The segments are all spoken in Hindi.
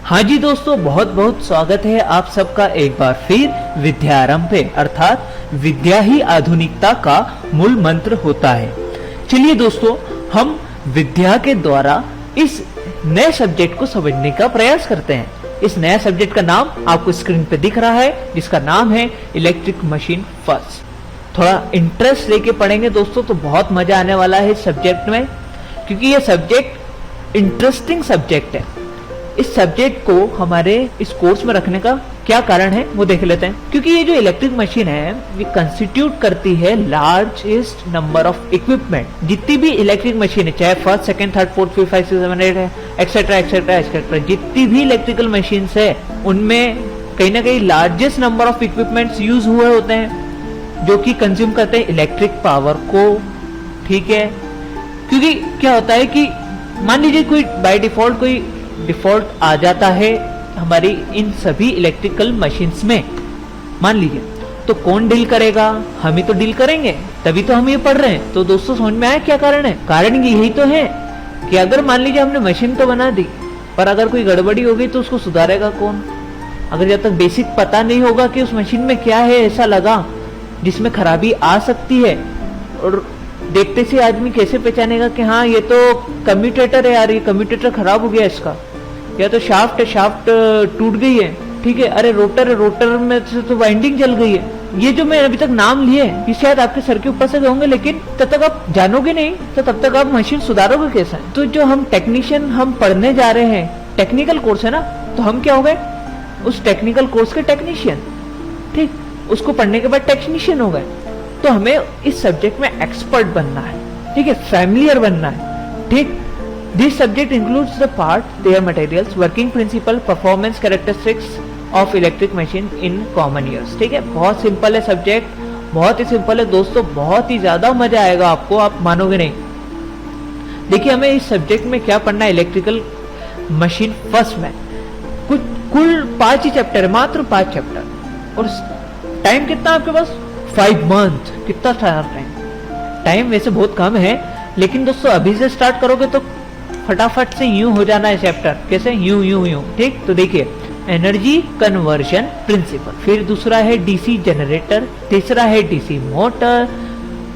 हाँ जी दोस्तों, बहुत बहुत स्वागत है आप सबका एक बार फिर विद्यारंभ पे, अर्थात विद्या ही आधुनिकता का मूल मंत्र होता है। चलिए दोस्तों, हम विद्या के द्वारा इस नए सब्जेक्ट को समझने का प्रयास करते हैं। इस नया सब्जेक्ट का नाम आपको स्क्रीन पे दिख रहा है, जिसका नाम है इलेक्ट्रिक मशीन फर्स्ट। थोड़ा इंटरेस्ट लेके पढ़ेंगे दोस्तों तो बहुत मजा आने वाला है इस सब्जेक्ट में, क्योंकि ये सब्जेक्ट इंटरेस्टिंग सब्जेक्ट है। इस सब्जेक्ट को हमारे इस कोर्स में रखने का क्या कारण है वो देख लेते हैं। क्योंकि ये जो इलेक्ट्रिक मशीन है ये कंस्टिट्यूट करती है लार्जेस्ट नंबर ऑफ इक्विपमेंट। जितनी भी इलेक्ट्रिक मशीन है, चाहे first, second, third, fourth, fifth, 5, 6, 7, 8 है, एक्सेट्रा एक्सेट्रा एक्सेट्रा, जितनी भी इलेक्ट्रिकल मशीन है उनमें कहीं ना कहीं largest number of equipments use हुए होते हैं जो कि कंज्यूम करते हैं इलेक्ट्रिक पावर को। ठीक है, क्योंकि क्या होता है कि मान लीजिए कोई बाय डिफॉल्ट कोई डिफॉल्ट आ जाता है हमारी इन सभी इलेक्ट्रिकल मशीन्स में, मान लीजिए, तो कौन डील करेगा? हम ही तो डील करेंगे, तभी तो हम ये पढ़ रहे हैं। तो दोस्तों समझ में आया क्या कारण है? कारण यही तो है कि अगर मान लीजिए हमने मशीन तो बना दी, पर अगर कोई गड़बड़ी हो गई तो उसको सुधारेगा कौन? अगर जब तक बेसिक पता नहीं होगा कि उस मशीन में क्या है ऐसा लगा जिसमें खराबी आ सकती है, और देखते से आदमी कैसे पहचानेगा कि हाँ ये तो कम्यूटेटर है यार, ये कम्यूटेटर खराब हो गया इसका, या तो शाफ्ट है, शाफ्ट टूट गई है, ठीक है, अरे रोटर है, रोटर में से तो वाइंडिंग जल गई है। ये जो मैं अभी तक नाम लिए ये शायद आपके सर के ऊपर से होंगे, लेकिन तब तक आप जानोगे नहीं, तो तब तक आप मशीन सुधारोगे कैसे? तो जो हम टेक्नीशियन हम पढ़ने जा रहे हैं, टेक्निकल कोर्स है ना, तो हम क्या हो गए? उस टेक्निकल कोर्स के टेक्नीशियन। ठीक, उसको पढ़ने के बाद टेक्नीशियन हो गए। तो हमें इस सब्जेक्ट में एक्सपर्ट बनना है, ठीक है, फैमिलियर बनना है। ठीक, this subject includes the part, their materials, working principle, performance characteristics of electric machine in common use. ठीक है, बहुत सिंपल है सब्जेक्ट, बहुत ही सिंपल है दोस्तों, बहुत ही ज्यादा मजा आएगा आपको, आप मानोगे नहीं। देखिए हमें इस सब्जेक्ट में क्या पढ़ना है इलेक्ट्रिकल मशीन फर्स्ट में। कुल 5 ही चैप्टर है, मात्र 5 चैप्टर, और टाइम कितना आपके पास? 5 मंथ। कितना टाइम वैसे बहुत कम है, लेकिन दोस्तों अभी से स्टार्ट करोगे तो फटाफट से यूं हो जाना है चैप्टर। कैसे? यूं यूं यूं। ठीक, तो देखिए, एनर्जी कन्वर्जन प्रिंसिपल, फिर दूसरा है डीसी जनरेटर, तीसरा है डीसी मोटर,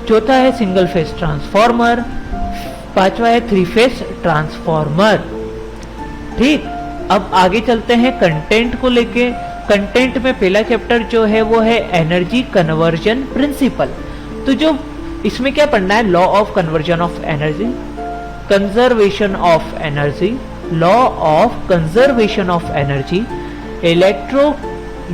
चौथा है सिंगल फेज ट्रांसफॉर्मर, पांचवा है 3 फेज ट्रांसफॉर्मर। ठीक, अब आगे चलते हैं कंटेंट को लेके। कंटेंट में पहला चैप्टर जो है वो है एनर्जी कन्वर्जन प्रिंसिपल। तो जो इसमें क्या पढ़ना है? Law of conversion of energy, conservation of energy, law of conservation of energy, electro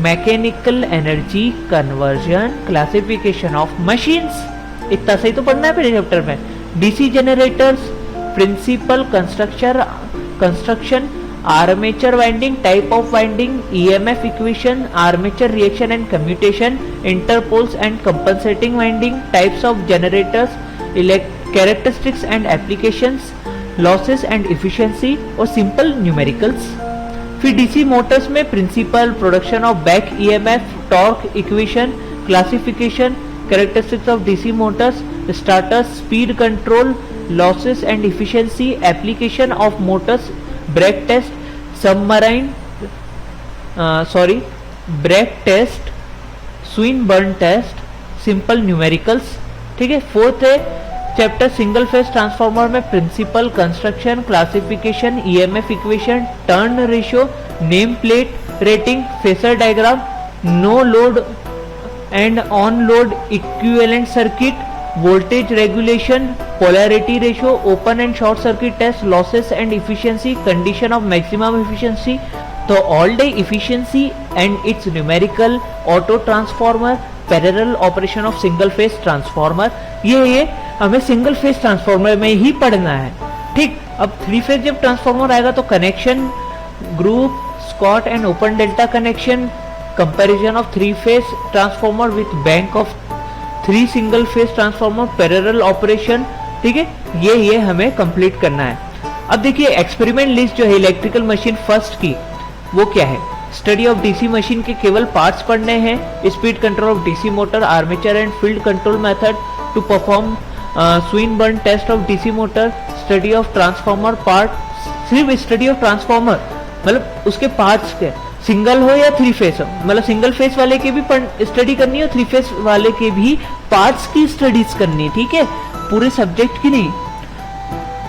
mechanical energy conversion, classification of machines. इतना सही तो पढ़ना है पहले चैप्टर में। DC generators, principle construction, armature winding, type of winding, EMF equation, armature reaction and commutation, interpoles and compensating winding, types of generators, characteristics and applications, losses and efficiency और सिंपल न्यूमेरिकल्स। फिर डीसी मोटर्स में principle, production of back EMF, torque equation, classification, characteristics of DC motors, starters, speed control, losses and efficiency, application of motors, brake test, submarine brake test, Swinburne test, simple numericals. ठीक है, फोर्थ है चैप्टर सिंगल फेज ट्रांसफार्मर में principle, construction, classification, EMF equation, turn ratio, name plate rating, phasor diagram, no load and on load equivalent circuit, voltage regulation, polarity ratio, open and short circuit test, losses and efficiency, condition of maximum efficiency, तो all day efficiency and it's numerical, auto transformer, parallel operation of single phase transformer. ये हमें सिंगल फेज ट्रांसफार्मर में ही पढ़ना है। ठीक, अब 3 फेज जब ट्रांसफार्मर आएगा तो connection, group, Scott and open delta connection, comparison of 3 phase transformer with bank of 3 single phase transformer, parallel operation. ठीक है, ये हमें कंप्लीट करना है। अब देखिए एक्सपेरिमेंट लिस्ट जो है इलेक्ट्रिकल मशीन फर्स्ट की, वो क्या है? स्टडी ऑफ डीसी मशीन के केवल पार्ट्स पढ़ने हैं, speed control of DC motor, armature and field control method to perform Swinburne test of DC motor, study of transformer part, सिर्फ स्टडी ऑफ ट्रांसफार्मर, मतलब उसके पार्ट्स के, सिंगल हो या थ्री फेस हो, मतलब सिंगल फेस वाले के भी स्टडी करनी है और थ्री फेस वाले के भी पार्ट्स की स्टडीज करनी है, ठीक है, पूरे सब्जेक्ट की नहीं।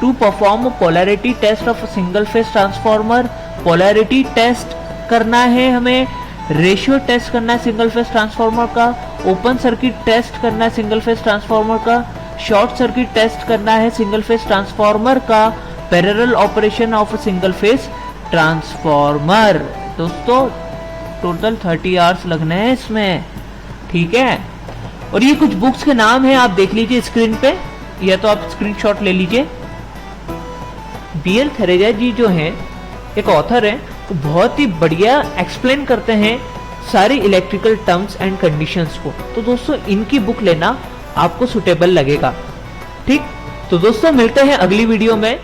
To perform polarity test of single phase transformer, polarity test करना है हमें, रेशियो टेस्ट करना है सिंगल फेस ट्रांसफॉर्मर का, ओपन सर्किट टेस्ट करना है सिंगल फेस ट्रांसफॉर्मर का, शॉर्ट सर्किट टेस्ट करना है सिंगल फेस ट्रांसफॉर्मर का, parallel operation of single phase transformer. दोस्तों टोटल 30 आवर्स लगने हैं इसमें, ठीक है। और ये कुछ बुक्स के नाम है, आप देख लीजिए स्क्रीन पे, या तो आप स्क्रीनशॉट ले लीजिए। BL थरेजा जी जो हैं एक ऑथर है, तो बहुत ही बढ़िया एक्सप्लेन करते हैं सारी इलेक्ट्रिकल टर्म्स एंड कंडीशंस को। तो दोस्तों इनकी बुक लेना आपको सुटेबल लगेगा, ठीक। तो दोस्तों मिलते हैं अगली वीडियो में।